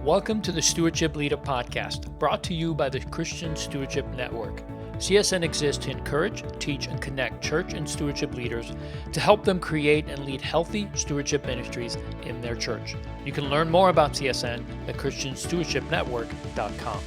Welcome to the Stewardship Leader Podcast, brought to you by the Christian Stewardship Network. CSN exists to encourage, teach, and connect church and stewardship leaders to help them create and lead healthy stewardship ministries in their church. You can learn more about CSN at ChristianStewardshipNetwork.com.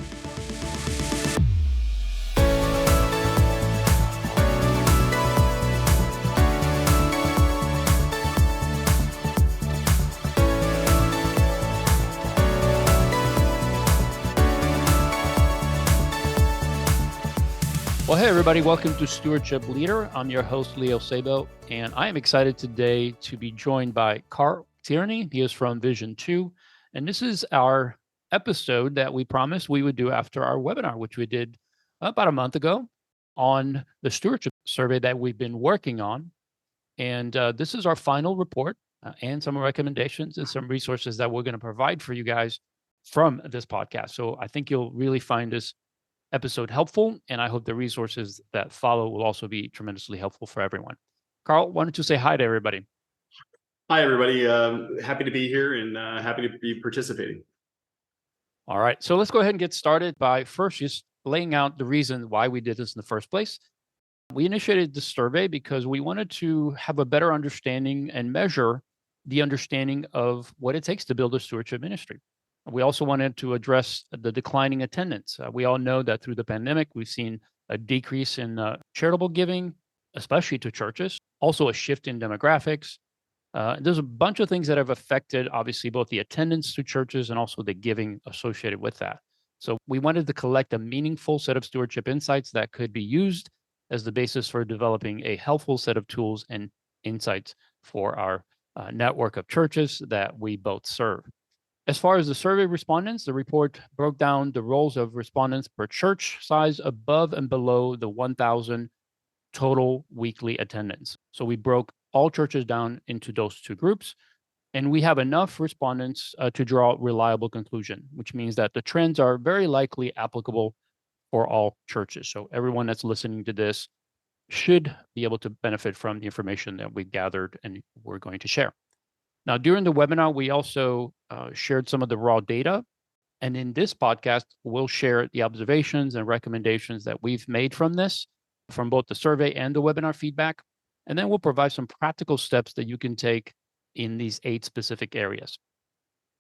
Well, hey, everybody. Welcome to Stewardship Leader. I'm your host, Leo Sabo, and I am excited today to be joined by Carl Tierney. He is from Vision 2, and this is our episode that we promised we would do after our webinar, which we did about a month ago on the stewardship survey that we've been working on. And this is our final report and some recommendations and some resources that we're going to provide for you guys from this podcast. So I think you'll really find this episode helpful, and I hope the resources that follow will also be tremendously helpful for everyone. Carl, why don't you say hi to everybody? Hi, everybody. Happy to be here and happy to be participating. All right, so let's go ahead and get started by first just laying out the reason why we did this in the first place. We initiated this survey because we wanted to have a better understanding and measure the understanding of what it takes to build a stewardship ministry. We also wanted to address the declining attendance. We all know that through the pandemic, we've seen a decrease in charitable giving, especially to churches, also a shift in demographics. There's a bunch of things that have affected, obviously, both the attendance to churches and also the giving associated with that. So we wanted to collect a meaningful set of stewardship insights that could be used as the basis for developing a helpful set of tools and insights for our network of churches that we both serve. As far as the survey respondents, the report broke down the roles of respondents per church size above and below the 1,000 total weekly attendance. So we broke all churches down into those two groups, and we have enough respondents to draw a reliable conclusion, which means that the trends are very likely applicable for all churches. So everyone that's listening to this should be able to benefit from the information that we've gathered and we're going to share. Now, during the webinar, we also shared some of the raw data. And in this podcast, we'll share the observations and recommendations that we've made from this, from both the survey and the webinar feedback. And then we'll provide some practical steps that you can take in these 8 specific areas.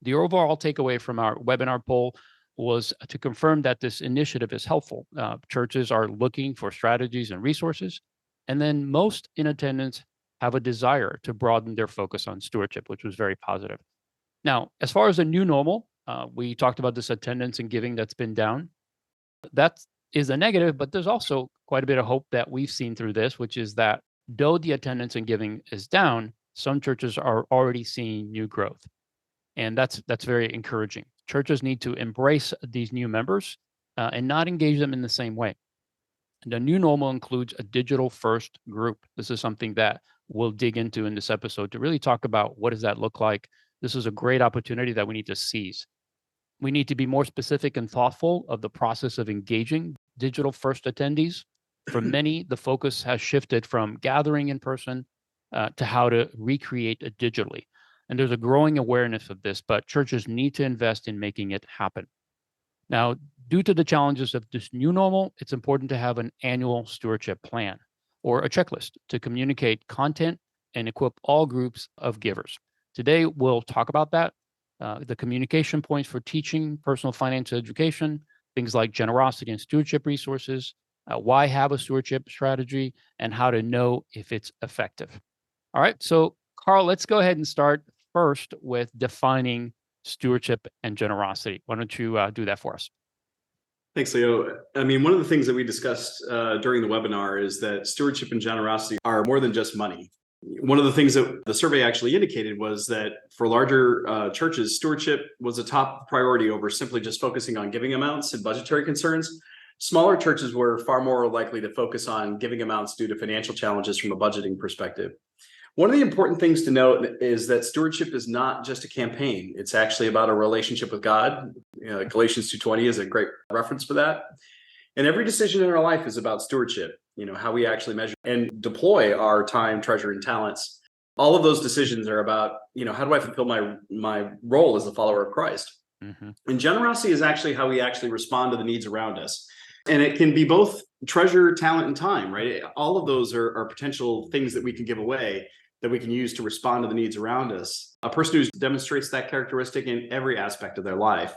The overall takeaway from our webinar poll was to confirm that this initiative is helpful. Churches are looking for strategies and resources. And then most in attendance have a desire to broaden their focus on stewardship, which was very positive. Now, as far as the new normal, we talked about this attendance and giving that's been down. That is a negative, but there's also quite a bit of hope that we've seen through this, which is that though the attendance and giving is down, some churches are already seeing new growth. And that's very encouraging. Churches need to embrace these new members and not engage them in the same way. The new normal includes a digital first group. This is something that we'll dig into in this episode to really talk about what does that look like. This is a great opportunity that we need to seize. We need to be more specific and thoughtful of the process of engaging digital first attendees. For many, the focus has shifted from gathering in person to how to recreate it digitally. And there's a growing awareness of this, but churches need to invest in making it happen. Now, due to the challenges of this new normal, it's important to have an annual stewardship plan or a checklist to communicate content and equip all groups of givers. Today, we'll talk about that, the communication points for teaching personal finance education, things like generosity and stewardship resources, why have a stewardship strategy, and how to know if it's effective. All right, so Carl, let's go ahead and start first with defining stewardship and generosity. Why don't you do that for us? Thanks, Leo. I mean, one of the things that we discussed during the webinar is that stewardship and generosity are more than just money. One of the things that the survey actually indicated was that for larger churches, stewardship was a top priority over simply just focusing on giving amounts and budgetary concerns. Smaller churches were far more likely to focus on giving amounts due to financial challenges from a budgeting perspective. One of the important things to note is that stewardship is not just a campaign. It's actually about a relationship with God. Galatians 2:20 is a great reference for that. And every decision in our life is about stewardship, how we actually measure and deploy our time, treasure, and talents. All of those decisions are about, how do I fulfill my role as a follower of Christ? Hmm. And generosity is actually how we actually respond to the needs around us. And it can be both treasure, talent, and time, right? All of those are potential things that we can give away that we can use to respond to the needs around us. A person who demonstrates that characteristic in every aspect of their life.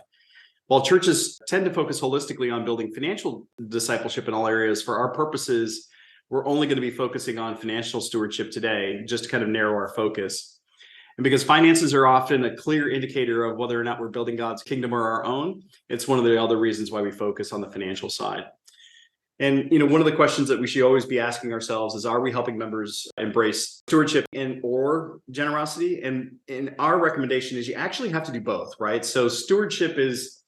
While churches tend to focus holistically on building financial discipleship in all areas, for our purposes, we're only going to be focusing on financial stewardship today, just to kind of narrow our focus. And because finances are often a clear indicator of whether or not we're building God's kingdom or our own, it's one of the other reasons why we focus on the financial side. And one of the questions that we should always be asking ourselves is, are we helping members embrace stewardship and or generosity? And our recommendation is you actually have to do both, right? So stewardship is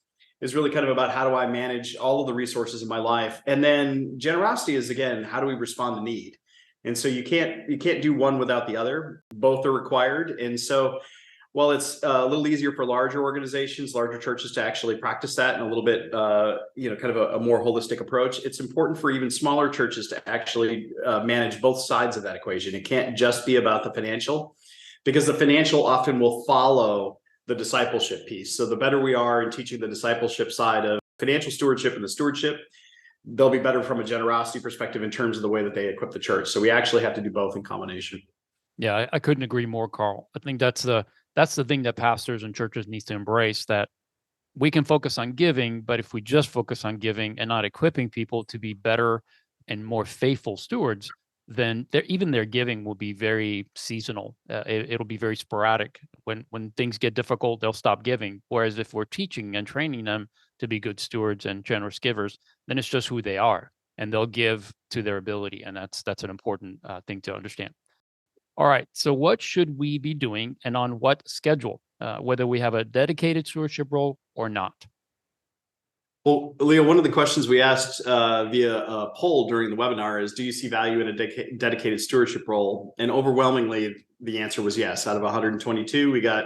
really kind of about how do I manage all of the resources in my life, and then generosity is, again, how do we respond to need? And so you can't do one without the other. Both are required. And so while it's a little easier for larger organizations, larger churches to actually practice that in a little bit, kind of a more holistic approach, it's important for even smaller churches to actually manage both sides of that equation. It can't just be about the financial, because the financial often will follow the discipleship piece. So the better we are in teaching the discipleship side of financial stewardship and the stewardship, they'll be better from a generosity perspective in terms of the way that they equip the church. So we actually have to do both in combination. Yeah, I couldn't agree more, Carl. I think that's the thing that pastors and churches needs to embrace, that we can focus on giving, but if we just focus on giving and not equipping people to be better and more faithful stewards, then even their giving will be very seasonal. It'll be very sporadic. When things get difficult, they'll stop giving. Whereas if we're teaching and training them to be good stewards and generous givers, then it's just who they are, and they'll give to their ability, and that's an important thing to understand. All right. So, what should we be doing and on what schedule, whether we have a dedicated stewardship role or not? Well, Leo, one of the questions we asked via a poll during the webinar is, do you see value in a dedicated stewardship role? And overwhelmingly, the answer was yes. Out of 122, we got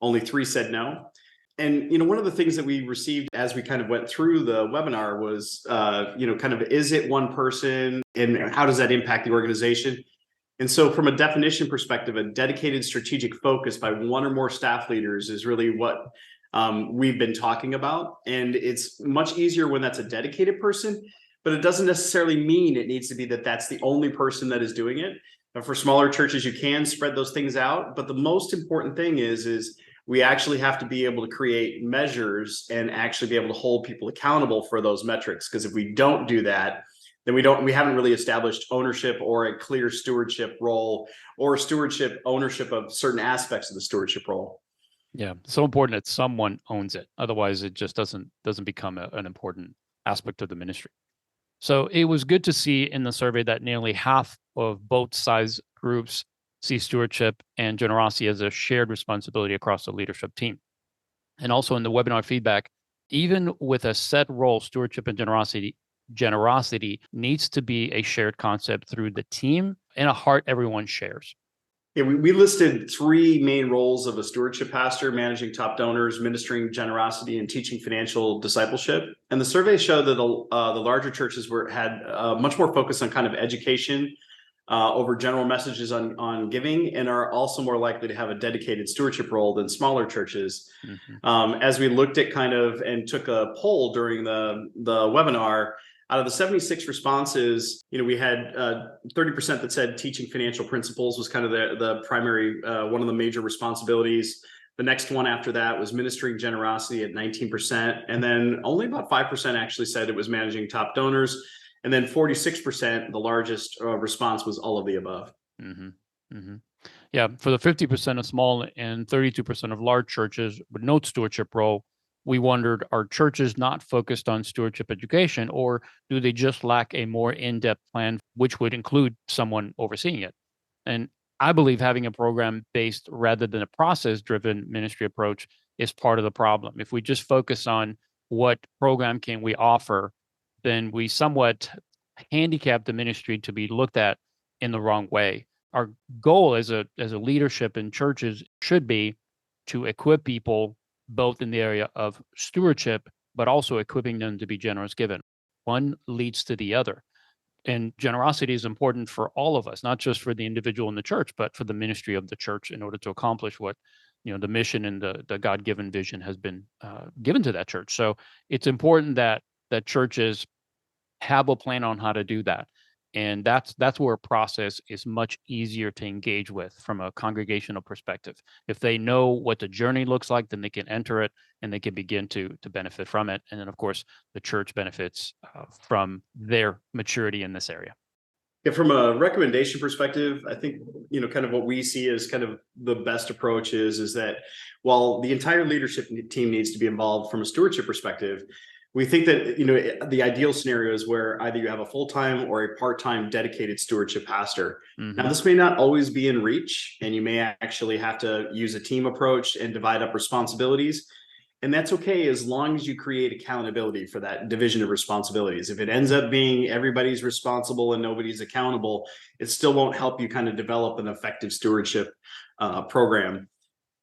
only 3 said no. And one of the things that we received as we kind of went through the webinar was, kind of, is it one person and how does that impact the organization? And so from a definition perspective, a dedicated strategic focus by one or more staff leaders is really what we've been talking about. And it's much easier when that's a dedicated person, but it doesn't necessarily mean it needs to be that that's the only person that is doing it. And for smaller churches, you can spread those things out. But the most important thing is we actually have to be able to create measures and actually be able to hold people accountable for those metrics. Because if we don't do that, then we haven't really established ownership or a clear stewardship role or stewardship ownership of certain aspects of the stewardship role. Yeah, so important that someone owns it. Otherwise, it just doesn't become an important aspect of the ministry. So it was good to see in the survey that nearly half of both size groups see stewardship and generosity as a shared responsibility across the leadership team. And also in the webinar feedback, even with a set role, stewardship and generosity needs to be a shared concept through the team and a heart everyone shares. Yeah, we listed 3 main roles of a stewardship pastor: managing top donors, ministering generosity, and teaching financial discipleship. And the survey showed that the larger churches had much more focus on kind of education over general messages on giving, and are also more likely to have a dedicated stewardship role than smaller churches. Mm-hmm. As we looked at kind of and took a poll during the webinar, out of the 76 responses, we had 30% that said teaching financial principles was kind of the primary, one of the major responsibilities. The next one after that was ministering generosity at 19%. And then only about 5% actually said it was managing top donors. And then 46%, the largest response, was all of the above. Mm-hmm. Mm-hmm. Yeah, for the 50% of small and 32% of large churches with no stewardship role, we wondered, are churches not focused on stewardship education, or do they just lack a more in-depth plan, which would include someone overseeing it? And I believe having a program-based rather than a process-driven ministry approach is part of the problem. If we just focus on what program can we offer, then we somewhat handicap the ministry to be looked at in the wrong way. Our goal as a leadership in churches should be to equip people both in the area of stewardship, but also equipping them to be generous given. One leads to the other. And generosity is important for all of us, not just for the individual in the church, but for the ministry of the church in order to accomplish what the mission and the God-given vision has been given to that church. So it's important that churches have a plan on how to do that. And that's where a process is much easier to engage with from a congregational perspective. If they know what the journey looks like, then they can enter it and they can begin to benefit from it. And then, of course, the church benefits from their maturity in this area. Yeah, from a recommendation perspective, I think, kind of what we see as kind of the best approach is that while the entire leadership team needs to be involved from a stewardship perspective, we think that, the ideal scenario is where either you have a full-time or a part-time dedicated stewardship pastor. Mhm. Now, this may not always be in reach, and you may actually have to use a team approach and divide up responsibilities. And that's okay as long as you create accountability for that division of responsibilities. If it ends up being everybody's responsible and nobody's accountable, it still won't help you kind of develop an effective stewardship program.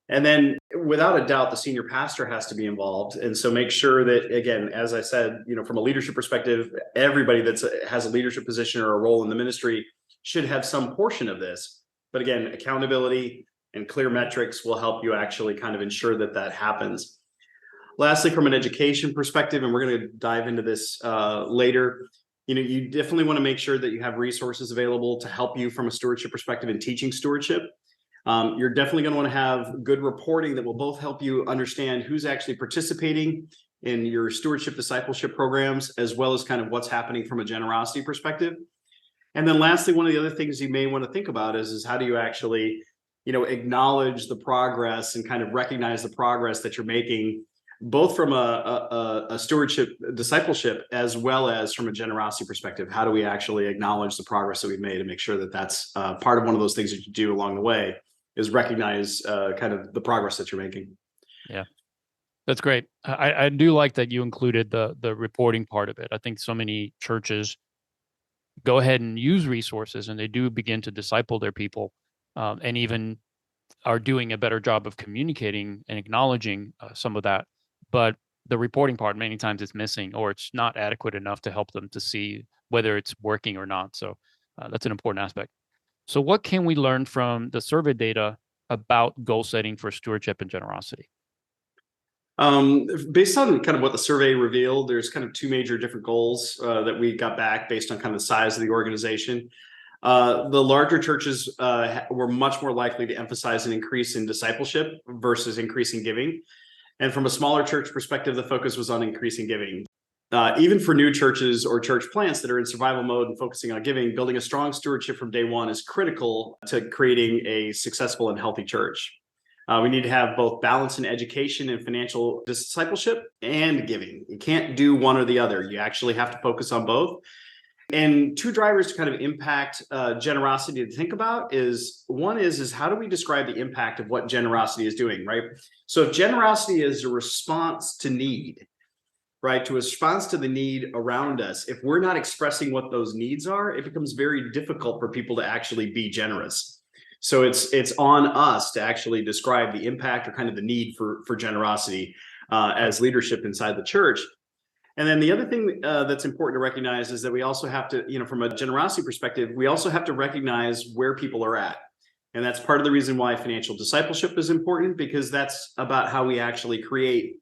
And then without a doubt, the senior pastor has to be involved. And so make sure that, again, as I said, from a leadership perspective, everybody that has a leadership position or a role in the ministry should have some portion of this. But again, accountability and clear metrics will help you actually kind of ensure that that happens. Lastly, from an education perspective, and we're going to dive into this later, you definitely want to make sure that you have resources available to help you from a stewardship perspective in teaching stewardship. You're definitely going to want to have good reporting that will both help you understand who's actually participating in your stewardship discipleship programs, as well as kind of what's happening from a generosity perspective. And then lastly, one of the other things you may want to think about is how do you actually, acknowledge the progress and kind of recognize the progress that you're making, both from a stewardship discipleship as well as from a generosity perspective. How do we actually acknowledge the progress that we've made and make sure that that's part of one of those things that you do along the way is recognize kind of the progress that you're making. Yeah, that's great. I do like that you included the reporting part of it. I think so many churches go ahead and use resources and they do begin to disciple their people, and even are doing a better job of communicating and acknowledging some of that. But the reporting part, many times it's missing or it's not adequate enough to help them to see whether it's working or not. So that's an important aspect. So what can we learn from the survey data about goal setting for stewardship and generosity? Based on kind of what the survey revealed, there's kind of two major different goals that we got back based on kind of the size of the organization. The larger churches were much more likely to emphasize an increase in discipleship versus increasing giving. And from a smaller church perspective, the focus was on increasing giving. Even for new churches or church plants that are in survival mode and focusing on giving, building a strong stewardship from day one is critical to creating a successful and healthy church. We need to have both balance in education and financial discipleship and giving. You can't do one or the other. You actually have to focus on both. And two drivers to kind of impact generosity to think about is one is how do we describe the impact of what generosity is doing, right? So if generosity is a response to need, right, to a response to the need around us, if we're not expressing what those needs are, it becomes very difficult for people to actually be generous. So it's on us to actually describe the impact or kind of the need for generosity as leadership inside the church. And then the other thing that's important to recognize is that we also have to, from a generosity perspective, we also have to recognize where people are at. And that's part of the reason why financial discipleship is important, because that's about how we actually create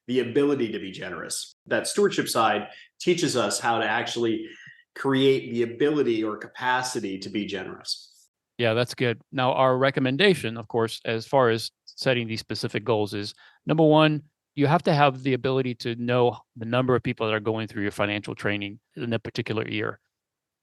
the ability to be generous. That stewardship side teaches us how to actually create the ability or capacity to be generous. Yeah, that's good. Now, our recommendation, of course, as far as setting these specific goals is number one, you have to have the ability to know the number of people that are going through your financial training in a particular year.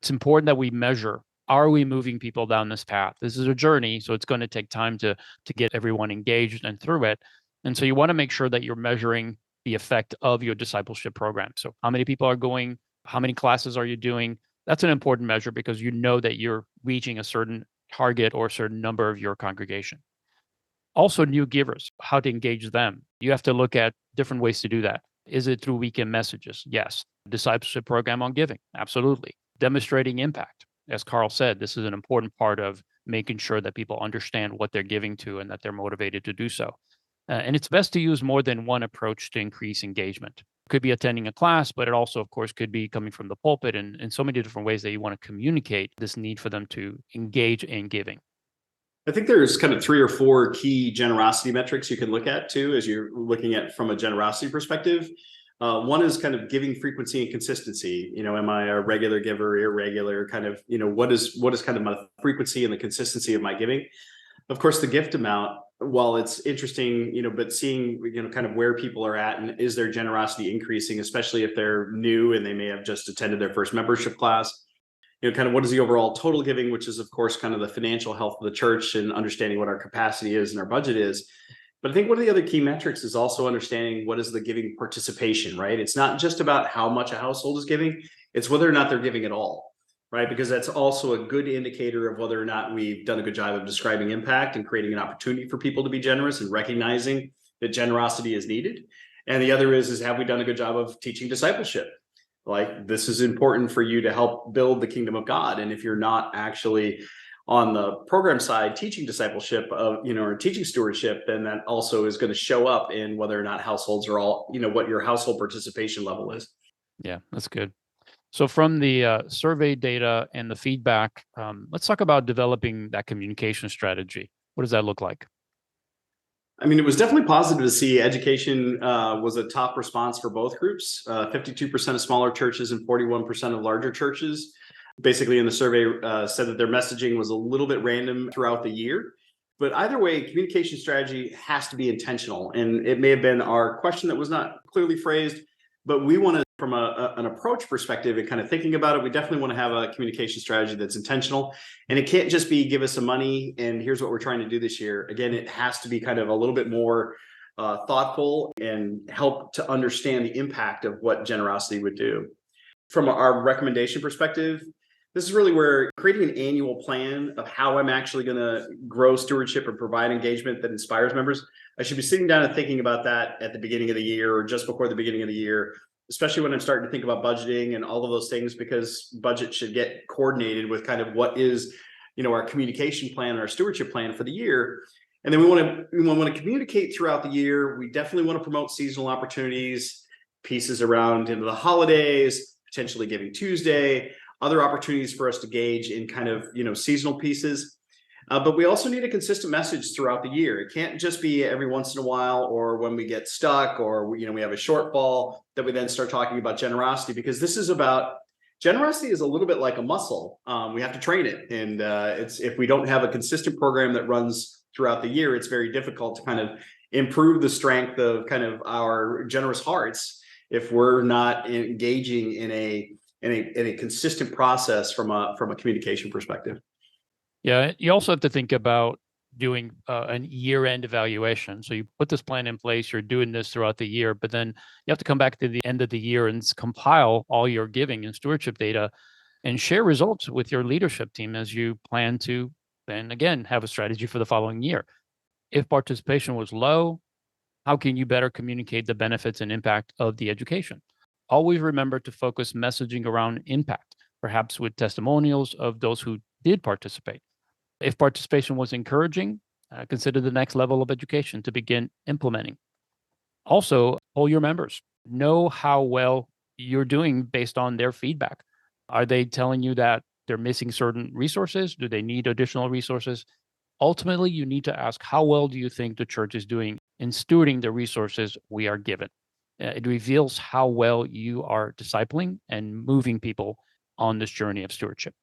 It's important that we measure, are we moving people down this path? This is a journey, so it's going to take time to get everyone engaged and through it. And so you want to make sure that you're measuring the effect of your discipleship program. So how many people are going? How many classes are you doing? That's an important measure because you know that you're reaching a certain target or a certain number of your congregation. Also, new givers, how to engage them. You have to look at different ways to do that. Is it through weekend messages? Yes. Discipleship program on giving? Absolutely. Demonstrating impact. As Carl said, this is an important part of making sure that people understand what they're giving to and that they're motivated to do so. And it's best to use more than one approach to increase engagement. It could be attending a class, but it also, of course, could be coming from the pulpit and in so many different ways that you want to communicate this need for them to engage in giving. I think there's kind of 3 or 4 key generosity metrics you can look at too, as you're looking at from a generosity perspective. One is kind of giving frequency and consistency. Am I a regular giver, irregular? Kind of, what is kind of my frequency and the consistency of my giving? Of course, the gift amount, while it's interesting, but seeing, kind of where people are at and is their generosity increasing, especially if they're new and they may have just attended their first membership class. Kind of what is the overall total giving, which is of course kind of the financial health of the church and understanding what our capacity is and our budget is. But I think one of the other key metrics is also understanding what is the giving participation, right? It's not just about how much a household is giving, it's whether or not they're giving at all, right? Because that's also a good indicator of whether or not we've done a good job of describing impact and creating an opportunity for people to be generous and recognizing that generosity is needed. And the other is have we done a good job of teaching discipleship? Like, this is important for you to help build the kingdom of God. And if you're not actually on the program side teaching discipleship or teaching stewardship, then that also is going to show up in whether or not households are all, what your household participation level is. Yeah, that's good. So from the survey data and the feedback, let's talk about developing that communication strategy. What does that look like? I mean, it was definitely positive to see education was a top response for both groups. 52% of smaller churches and 41% of larger churches, basically in the survey, said that their messaging was a little bit random throughout the year. But either way, communication strategy has to be intentional. And it may have been our question that was not clearly phrased, but we want to, from an approach perspective and kind of thinking about it, we definitely want to have a communication strategy that's intentional. And it can't just be give us some money and here's what we're trying to do this year. Again, it has to be kind of a little bit more thoughtful and help to understand the impact of what generosity would do. From our recommendation perspective, this is really where creating an annual plan of how I'm actually going to grow stewardship and provide engagement that inspires members. I should be sitting down and thinking about that at the beginning of the year or just before the beginning of the year, especially when I'm starting to think about budgeting and all of those things, because budget should get coordinated with kind of what is, our communication plan, our stewardship plan for the year. And then we want to communicate throughout the year. We definitely want to promote seasonal opportunities, pieces around into the holidays, potentially Giving Tuesday, other opportunities for us to gauge in kind of, seasonal pieces. But we also need a consistent message throughout the year. It can't just be every once in a while or when we get stuck or, we have a shortfall that we then start talking about generosity, because this is about generosity is a little bit like a muscle. We have to train it. And if we don't have a consistent program that runs throughout the year, it's very difficult to kind of improve the strength of kind of our generous hearts if we're not engaging in a consistent process from a communication perspective. Yeah, you also have to think about doing an year-end evaluation. So you put this plan in place, you're doing this throughout the year, but then you have to come back to the end of the year and compile all your giving and stewardship data and share results with your leadership team as you plan to then again have a strategy for the following year. If participation was low, how can you better communicate the benefits and impact of the education? Always remember to focus messaging around impact, perhaps with testimonials of those who did participate. If participation was encouraging, consider the next level of education to begin implementing. Also, poll your members. Know how well you're doing based on their feedback. Are they telling you that they're missing certain resources? Do they need additional resources? Ultimately, you need to ask, how well do you think the church is doing in stewarding the resources we are given? It reveals how well you are discipling and moving people on this journey of stewardship.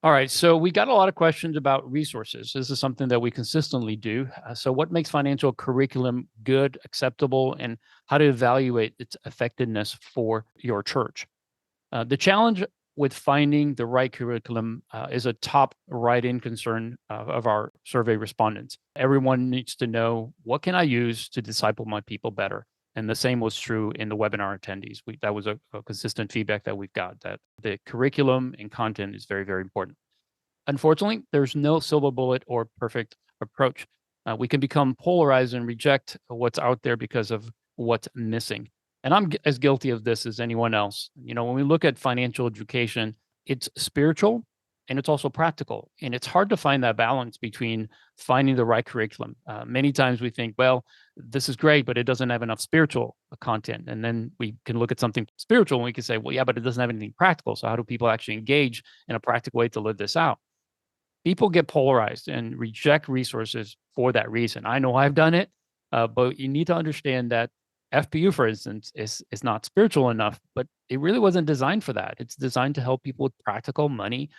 All right, so we got a lot of questions about resources. This is something that we consistently do. So what makes financial curriculum good, acceptable, and how to evaluate its effectiveness for your church? The challenge with finding the right curriculum is a top write-in concern of our survey respondents. Everyone needs to know, what can I use to disciple my people better? And the same was true in the webinar attendees. That was a consistent feedback that we've got, that the curriculum and content is very, very important. Unfortunately, there's no silver bullet or perfect approach. We can become polarized and reject what's out there because of what's missing. And I'm as guilty of this as anyone else. When we look at financial education, it's spiritual and it's also practical. And it's hard to find that balance between finding the right curriculum. Many times we think, well, this is great, but it doesn't have enough spiritual content. And then we can look at something spiritual and we can say, well, yeah, but it doesn't have anything practical. So how do people actually engage in a practical way to live this out? People get polarized and reject resources for that reason. I know I've done it, but you need to understand that FPU, for instance, is not spiritual enough, but it really wasn't designed for that. It's designed to help people with practical money,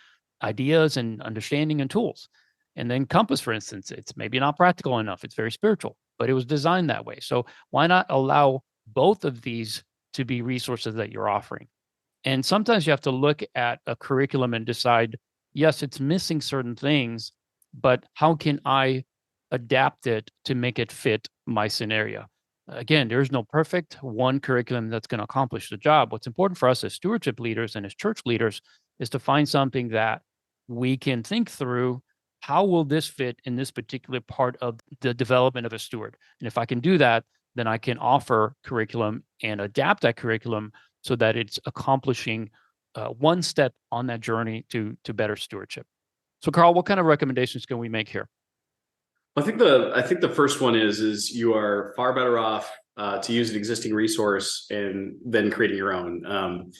ideas, and understanding and tools. And then Compass, for instance, it's maybe not practical enough. It's very spiritual, but it was designed that way. So why not allow both of these to be resources that you're offering? And sometimes you have to look at a curriculum and decide, yes, it's missing certain things, but how can I adapt it to make it fit my scenario? Again, there's no perfect one curriculum that's going to accomplish the job. What's important for us as stewardship leaders and as church leaders is to find something that we can think through. How will this fit in this particular part of the development of a steward? And if I can do that, then I can offer curriculum and adapt that curriculum so that it's accomplishing one step on that journey to better stewardship. So, Carl, what kind of recommendations can we make here? I think the first one is you are far better off to use an existing resource and then creating your own.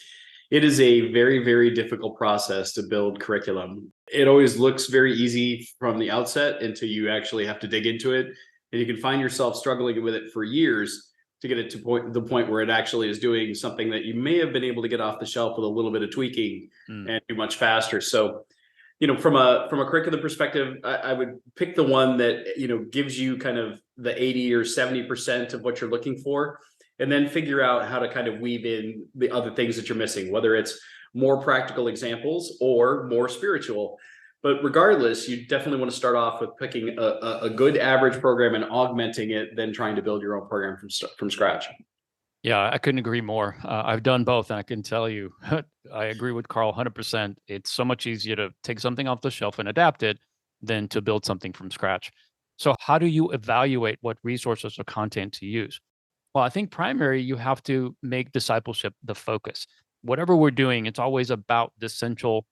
It is a very, very difficult process to build curriculum. It always looks very easy from the outset until you actually have to dig into it, and you can find yourself struggling with it for years to get it to the point where it actually is doing something that you may have been able to get off the shelf with a little bit of tweaking and do much faster. So from a curriculum perspective, I would pick the one that gives you kind of the 80 or 70% of what you're looking for, and then figure out how to kind of weave in the other things that you're missing, whether it's more practical examples or more spiritual. But regardless, you definitely want to start off with picking a good average program and augmenting it, then trying to build your own program from scratch. Yeah, I couldn't agree more. I've done both, and I can tell you, I agree with Carl 100%. It's so much easier to take something off the shelf and adapt it than to build something from scratch. So, how do you evaluate what resources or content to use? Well, I think primary, you have to make discipleship the focus. Whatever we're doing, it's always about the central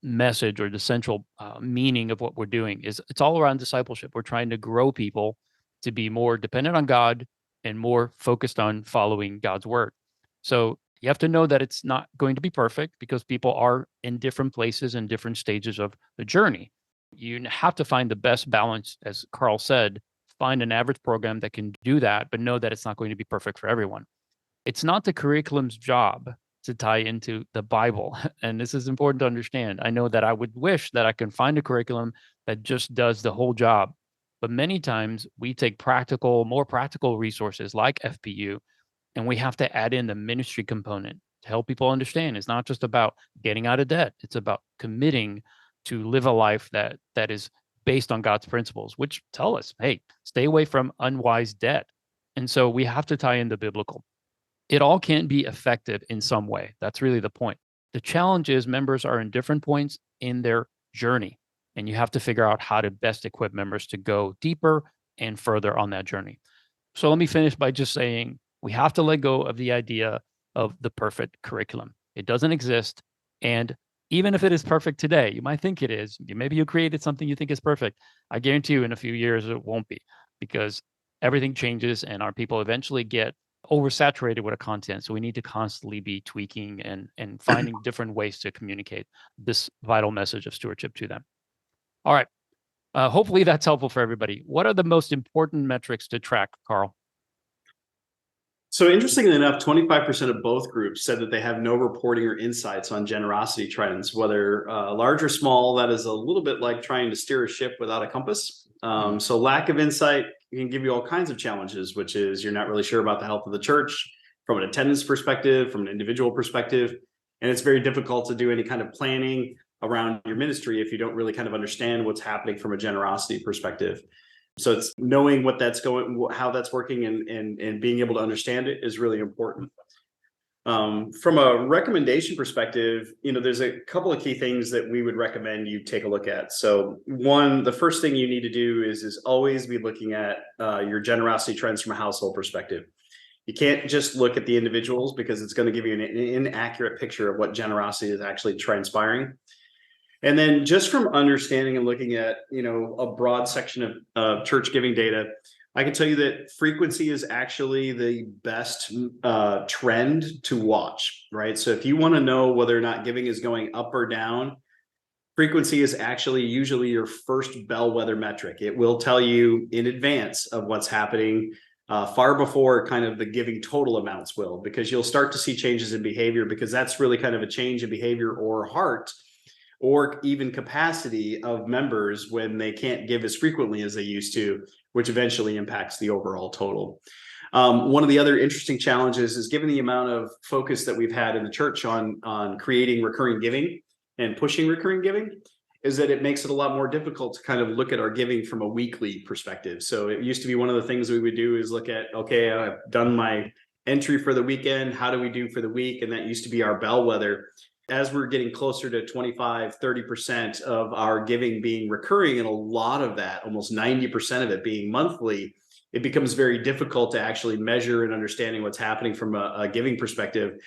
message or the central meaning of what we're doing. Is it's all around discipleship. We're trying to grow people to be more dependent on God and more focused on following God's word. So you have to know that it's not going to be perfect because people are in different places and different stages of the journey. You have to find the best balance, as Carl said, find an average program that can do that, but know that it's not going to be perfect for everyone. It's not the curriculum's job to tie into the Bible. And this is important to understand. I know that I would wish that I can find a curriculum that just does the whole job. But many times we take more practical resources like FPU, and we have to add in the ministry component to help people understand it's not just about getting out of debt. It's about committing to live a life that is based on God's principles, which tell us, hey, stay away from unwise debt. And so we have to tie in the biblical. It all can be effective in some way. That's really the point. The challenge is members are in different points in their journey, and you have to figure out how to best equip members to go deeper and further on that journey. So let me finish by just saying we have to let go of the idea of the perfect curriculum. It doesn't exist. And even if it is perfect today, you might think it is. Maybe you created something you think is perfect. I guarantee you in a few years it won't be, because everything changes and our people eventually get oversaturated with a content. So we need to constantly be tweaking and finding different ways to communicate this vital message of stewardship to them. All right. Hopefully that's helpful for everybody. What are the most important metrics to track, Carl? So interestingly enough, 25% of both groups said that they have no reporting or insights on generosity trends, whether large or small. That is a little bit like trying to steer a ship without a compass. So lack of insight can give you all kinds of challenges, which is you're not really sure about the health of the church from an attendance perspective, from an individual perspective. And it's very difficult to do any kind of planning around your ministry if you don't really kind of understand what's happening from a generosity perspective. So it's knowing what that's going, how that's working, and being able to understand it is really important. From a recommendation perspective, there's a couple of key things that we would recommend you take a look at. So one, the first thing you need to do is always be looking at your generosity trends from a household perspective. You can't just look at the individuals because it's going to give you an inaccurate picture of what generosity is actually transpiring. And then just from understanding and looking at, a broad section of church giving data, I can tell you that frequency is actually the best trend to watch, right? So if you want to know whether or not giving is going up or down, Frequency is actually usually your first bellwether metric. It will tell you in advance of what's happening, far before kind of the giving total amounts will, because you'll start to see changes in behavior, because that's really kind of a change in behavior or heart or even capacity of members when they can't give as frequently as they used to, which eventually impacts the overall total. One of the other interesting challenges is, given the amount of focus that we've had in the church on creating recurring giving and pushing recurring giving, is that it makes it a lot more difficult to kind of look at our giving from a weekly perspective. So it used to be one of the things we would do is look at, okay, I've done my entry for the weekend. How do we do for the week? And that used to be our bellwether. As we're getting closer to 25, 30% of our giving being recurring, and a lot of that, almost 90% of it being monthly, it becomes very difficult to actually measure and understanding what's happening from a giving perspective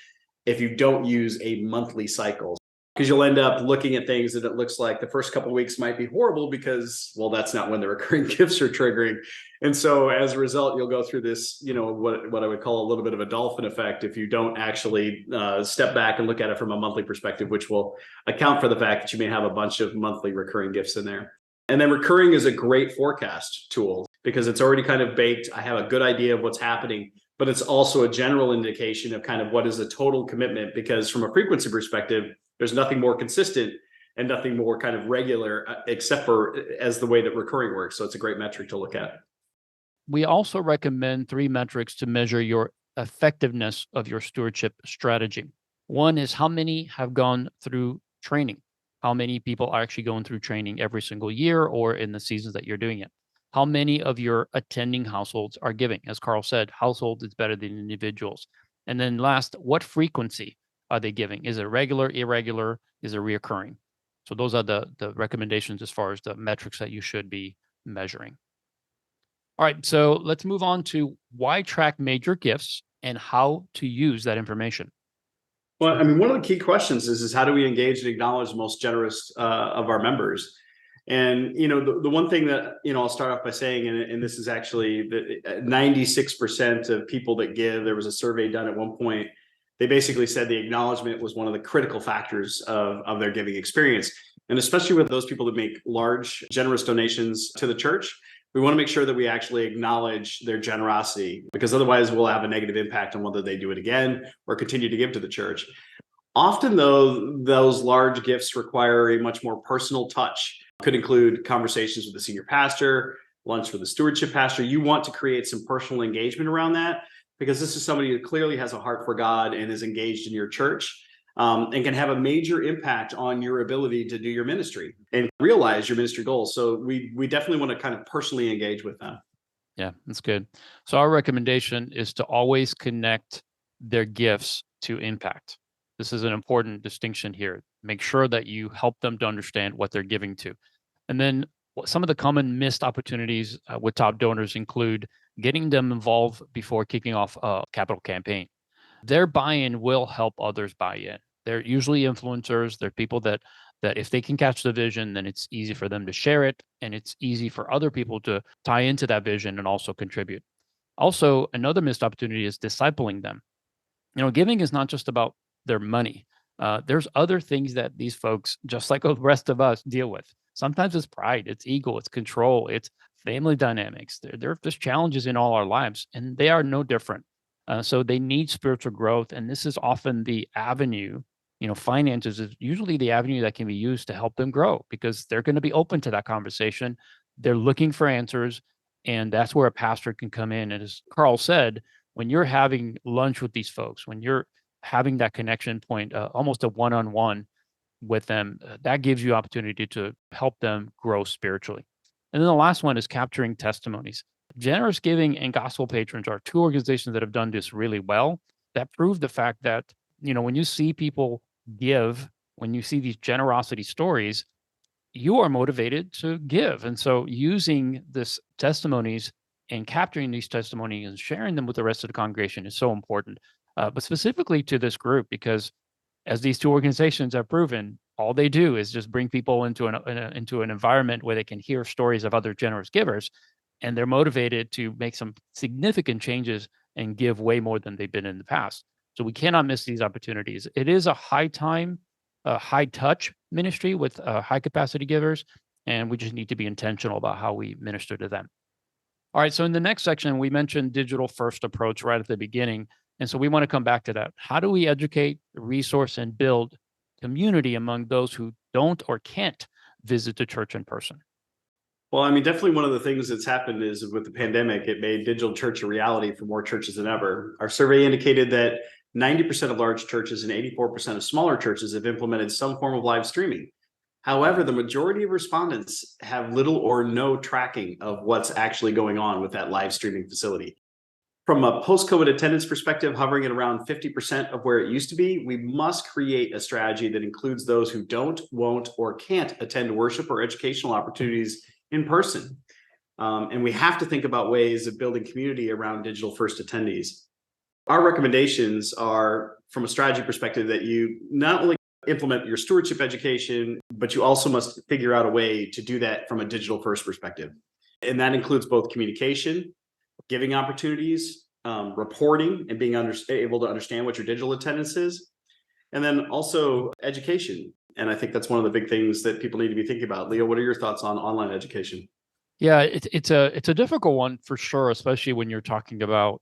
if you don't use a monthly cycle. Because you'll end up looking at things that it looks like the first couple of weeks might be horrible because, well, that's not when the recurring gifts are triggering. And so as a result, you'll go through this, what I would call a little bit of a dolphin effect if you don't actually step back and look at it from a monthly perspective, which will account for the fact that you may have a bunch of monthly recurring gifts in there. And then recurring is a great forecast tool because it's already kind of baked. I have a good idea of what's happening, but it's also a general indication of kind of what is the total commitment, because from a frequency perspective, there's nothing more consistent and nothing more kind of regular except for as the way that recurring works. So it's a great metric to look at. We also recommend 3 metrics to measure your effectiveness of your stewardship strategy. One is how many have gone through training. How many people are actually going through training every single year or in the seasons that you're doing it? How many of your attending households are giving? As Carl said, households is better than individuals. And then last, what frequency are they giving? Is it regular, irregular? Is it reoccurring? So those are the recommendations as far as the metrics that you should be measuring. All right, so let's move on to why track major gifts and how to use that information. Well, I mean, one of the key questions is how do we engage and acknowledge the most generous of our members? And, the one thing that, I'll start off by saying, and this is actually the 96% of people that give, there was a survey done at one point. They basically said the acknowledgement was one of the critical factors of their giving experience. And especially with those people that make large, generous donations to the church, we want to make sure that we actually acknowledge their generosity, because otherwise we'll have a negative impact on whether they do it again or continue to give to the church. Often, though, those large gifts require a much more personal touch. Could include conversations with the senior pastor, lunch with the stewardship pastor. You want to create some personal engagement around that, because this is somebody who clearly has a heart for God and is engaged in your church, and can have a major impact on your ability to do your ministry and realize your ministry goals. So we definitely want to kind of personally engage with them. Yeah, that's good. So our recommendation is to always connect their gifts to impact. This is an important distinction here. Make sure that you help them to understand what they're giving to. And then some of the common missed opportunities with top donors include getting them involved before kicking off a capital campaign. Their buy-in will help others buy in. They're usually influencers. They're people that if they can catch the vision, then it's easy for them to share it, and it's easy for other people to tie into that vision and also contribute. Also, another missed opportunity is discipling them. Giving is not just about their money. There's other things that these folks, just like the rest of us, deal with. Sometimes it's pride, it's ego, it's control, it's family dynamics. There's challenges in all our lives, and they are no different. So they need spiritual growth, and this is often the avenue. Finances is usually the avenue that can be used to help them grow, because they're going to be open to that conversation. They're looking for answers, and that's where a pastor can come in. And as Carl said, when you're having lunch with these folks, when you're having that connection point, almost a one-on-one with them, that gives you opportunity to help them grow spiritually. And then the last one is capturing testimonies. Generous Giving and Gospel Patrons are 2 organizations that have done this really well, that prove the fact that, when you see people give, when you see these generosity stories, you are motivated to give. And so using this testimonies and capturing these testimonies and sharing them with the rest of the congregation is so important. But specifically to this group, because as these 2 organizations have proven, all they do is just bring people into an environment where they can hear stories of other generous givers, and they're motivated to make some significant changes and give way more than they've been in the past. So we cannot miss these opportunities. It is a high time a high touch ministry with high capacity givers, and we just need to be intentional about how we minister to them. All right. So in the next section, we mentioned digital first approach right at the beginning. And so we want to come back to that. How do we educate, resource, and build community among those who don't or can't visit the church in person? Well, I mean, definitely one of the things that's happened is with the pandemic, it made digital church a reality for more churches than ever. Our survey indicated that 90% of large churches and 84% of smaller churches have implemented some form of live streaming. However, the majority of respondents have little or no tracking of what's actually going on with that live streaming facility. From a post-COVID attendance perspective, hovering at around 50% of where it used to be, we must create a strategy that includes those who don't, won't, or can't attend worship or educational opportunities in person. And we have to think about ways of building community around digital first attendees. Our recommendations are, from a strategy perspective, that you not only implement your stewardship education, but you also must figure out a way to do that from a digital first perspective. And that includes both communication, giving opportunities, reporting, and being able to understand what your digital attendance is, and then also education. And I think that's one of the big things that people need to be thinking about. Leo, what are your thoughts on online education? Yeah, it's a difficult one for sure, especially when you're talking about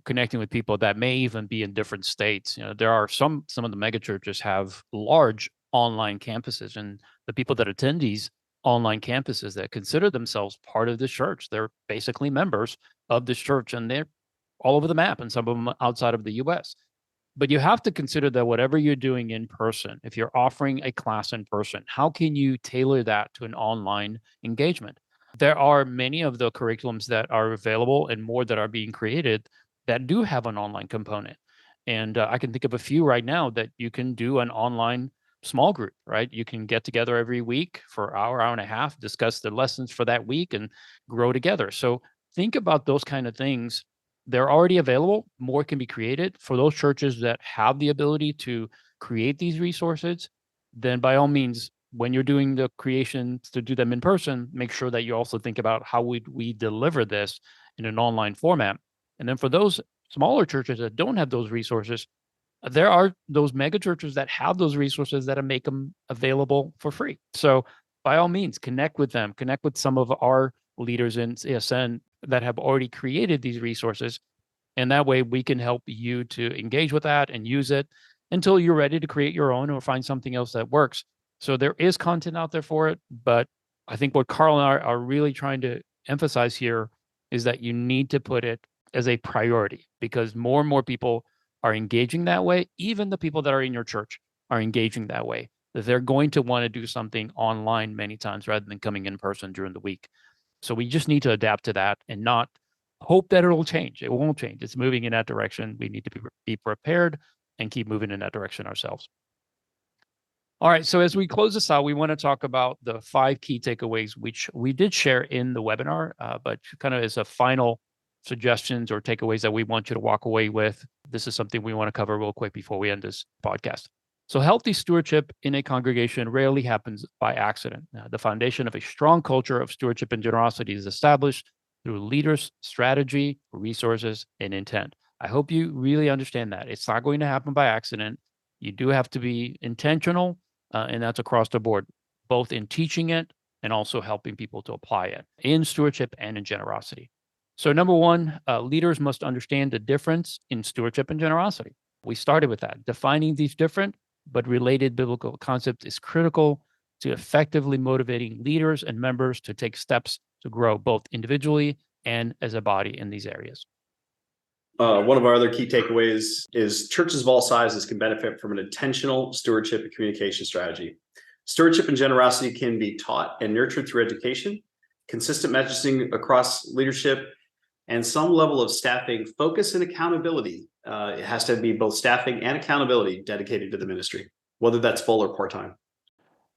connecting with people that may even be in different states. There are some of the mega churches have large online campuses, and the people that attend these online campuses that consider themselves part of the church, they're basically members of this church, and they're all over the map, and some of them outside of the U.S. But you have to consider that whatever you're doing in person, if you're offering a class in person, how can you tailor that to an online engagement? There are many of the curriculums that are available and more that are being created that do have an online component. And I can think of a few right now that you can do an online small group, right? You can get together every week for an hour, hour and a half, discuss the lessons for that week and grow together. So think about those kind of things. They're already available. More can be created for those churches that have the ability to create these resources. Then by all means, when you're doing the creations to do them in person, make sure that you also think about how would we deliver this in an online format. And then for those smaller churches that don't have those resources, there are those mega churches that have those resources that make them available for free. So by all means, connect with them, connect with some of our leaders in CSN that have already created these resources. And that way we can help you to engage with that and use it until you're ready to create your own or find something else that works. So there is content out there for it. But I think what Carl and I are really trying to emphasize here is that you need to put it as a priority because more and more people are engaging that way. Even the people that are in your church are engaging that way, that they're going to want to do something online many times rather than coming in person during the week. So we just need to adapt to that and not hope that it'll change. It won't change. It's moving in that direction. We need to be prepared and keep moving in that direction ourselves. All right. So as we close this out, we want to talk about the 5 key takeaways, which we did share in the webinar, but kind of as a final suggestions or takeaways that we want you to walk away with. This is something we want to cover real quick before we end this podcast. So healthy stewardship in a congregation rarely happens by accident. The foundation of a strong culture of stewardship and generosity is established through leaders, strategy, resources, and intent. I hope you really understand that. It's not going to happen by accident. You do have to be intentional, and that's across the board, both in teaching it and also helping people to apply it in stewardship and in generosity. So number one, leaders must understand the difference in stewardship and generosity. We started with that. Defining these different but related biblical concepts is critical to effectively motivating leaders and members to take steps to grow both individually and as a body in these areas. One of our other key takeaways is churches of all sizes can benefit from an intentional stewardship and communication strategy. Stewardship and generosity can be taught and nurtured through education, consistent messaging across leadership, and some level of staffing, focus, and accountability. It has to be both staffing and accountability dedicated to the ministry, whether that's full or part-time.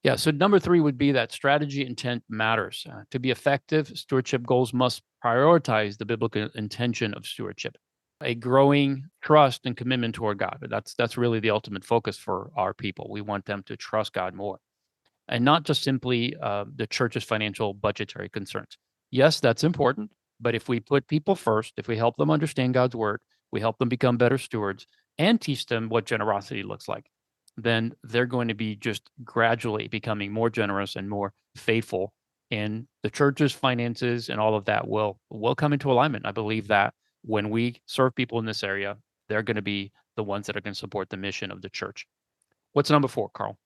Yeah. So number 3 would be that strategy intent matters. To be effective, stewardship goals must prioritize the biblical intention of stewardship, a growing trust and commitment toward God. That's really the ultimate focus for our people. We want them to trust God more, and not just simply the church's financial budgetary concerns. Yes, that's important. But if we put people first, if we help them understand God's word, we help them become better stewards and teach them what generosity looks like, then they're going to be just gradually becoming more generous and more faithful. And the church's finances and all of that will come into alignment. I believe that when we serve people in this area, they're going to be the ones that are going to support the mission of the church. What's number 4, Carl?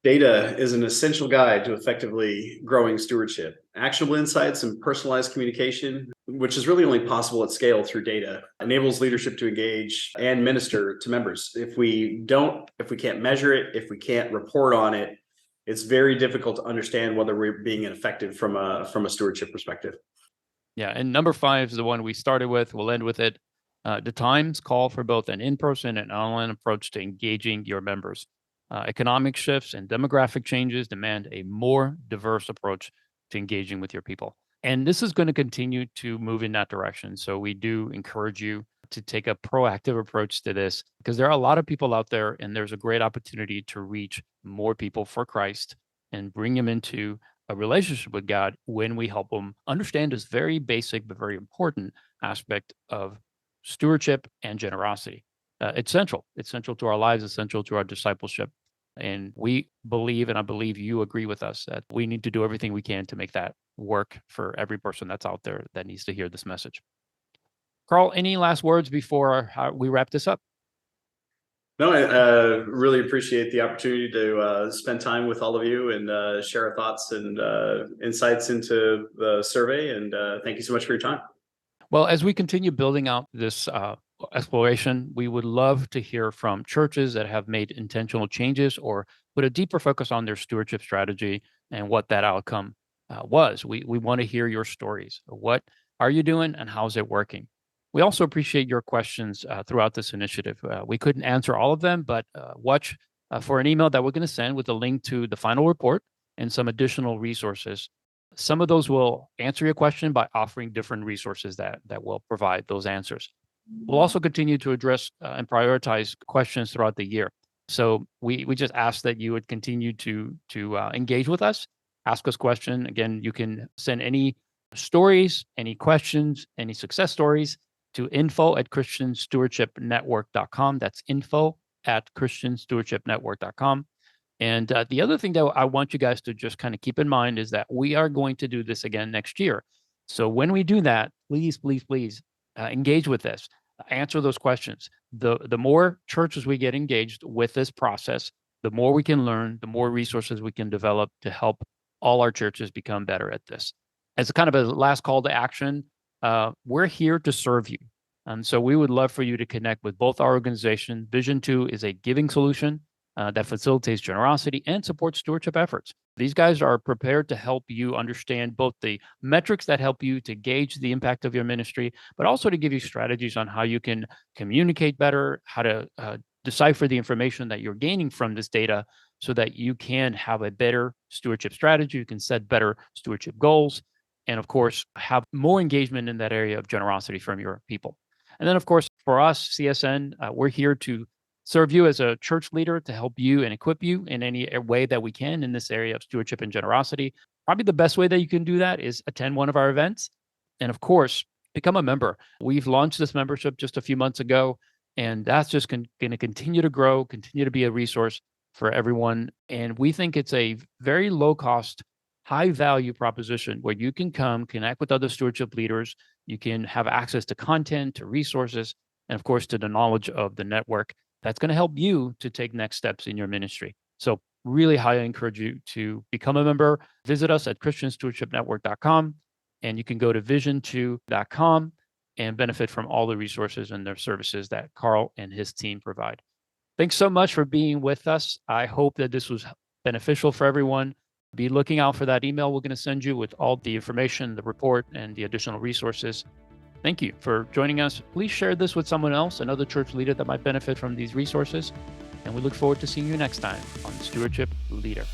Data is an essential guide to effectively growing stewardship. Actionable insights and personalized communication, which is really only possible at scale through data, enables leadership to engage and minister to members. If we can't measure it, if we can't report on it, it's very difficult to understand whether we're being effective from a stewardship perspective. Yeah, and number 5 is the one we started with. We'll end with it. The times call for both an in-person and online approach to engaging your members. Economic shifts and demographic changes demand a more diverse approach to engaging with your people. And this is going to continue to move in that direction. So we do encourage you to take a proactive approach to this because there are a lot of people out there, and there's a great opportunity to reach more people for Christ and bring them into a relationship with God when we help them understand this very basic but very important aspect of stewardship and generosity. It's central. It's central to our lives, essential to our discipleship. And we believe, and I believe you agree with us, that we need to do everything we can to make that work for every person that's out there that needs to hear this message. Carl, any last words before we wrap this up? No, I really appreciate the opportunity to spend time with all of you and share our thoughts and insights into the survey. And thank you so much for your time. Well, as we continue building out this exploration, we would love to hear from churches that have made intentional changes or put a deeper focus on their stewardship strategy and what that outcome was. We want to hear your stories. What are you doing and how's it working? We also appreciate your questions throughout this initiative. We couldn't answer all of them, but watch for an email that we're going to send with a link to the final report and some additional resources. Some of those will answer your question by offering different resources that will provide those answers. We'll also continue to address and prioritize questions throughout the year. So we just ask that you would continue to engage with us, ask us questions. Again, you can send any stories, any questions, any success stories to info@christianstewardshipnetwork.com. That's info@christianstewardshipnetwork.com. And the other thing that I want you guys to just kind of keep in mind is that we are going to do this again next year. So when we do that, please, please, please engage with this, answer those questions. The more churches we get engaged with this process, the more we can learn, the more resources we can develop to help all our churches become better at this. As a kind of a last call to action, we're here to serve you. And so we would love for you to connect with both our organization. Vision 2 is a giving solution that facilitates generosity and supports stewardship efforts. These guys are prepared to help you understand both the metrics that help you to gauge the impact of your ministry, but also to give you strategies on how you can communicate better, how to decipher the information that you're gaining from this data so that you can have a better stewardship strategy, you can set better stewardship goals, and of course, have more engagement in that area of generosity from your people. And then, of course, for us, CSN, we're here to serve you as a church leader to help you and equip you in any way that we can in this area of stewardship and generosity. Probably the best way that you can do that is attend one of our events. And of course, become a member. We've launched this membership just a few months ago, and that's just going to continue to grow, continue to be a resource for everyone. And we think it's a very low cost, high value proposition where you can come connect with other stewardship leaders. You can have access to content, to resources, and of course, to the knowledge of the network that's going to help you to take next steps in your ministry. So really highly encourage you to become a member. Visit us at christianstewardshipnetwork.com, and you can go to vision2.com and benefit from all the resources and their services that Carl and his team provide. Thanks so much for being with us. I hope that this was beneficial for everyone. Be looking out for that email we're going to send you with all the information, the report, and the additional resources. Thank you for joining us. Please share this with someone else, another church leader that might benefit from these resources. And we look forward to seeing you next time on Stewardship Leader.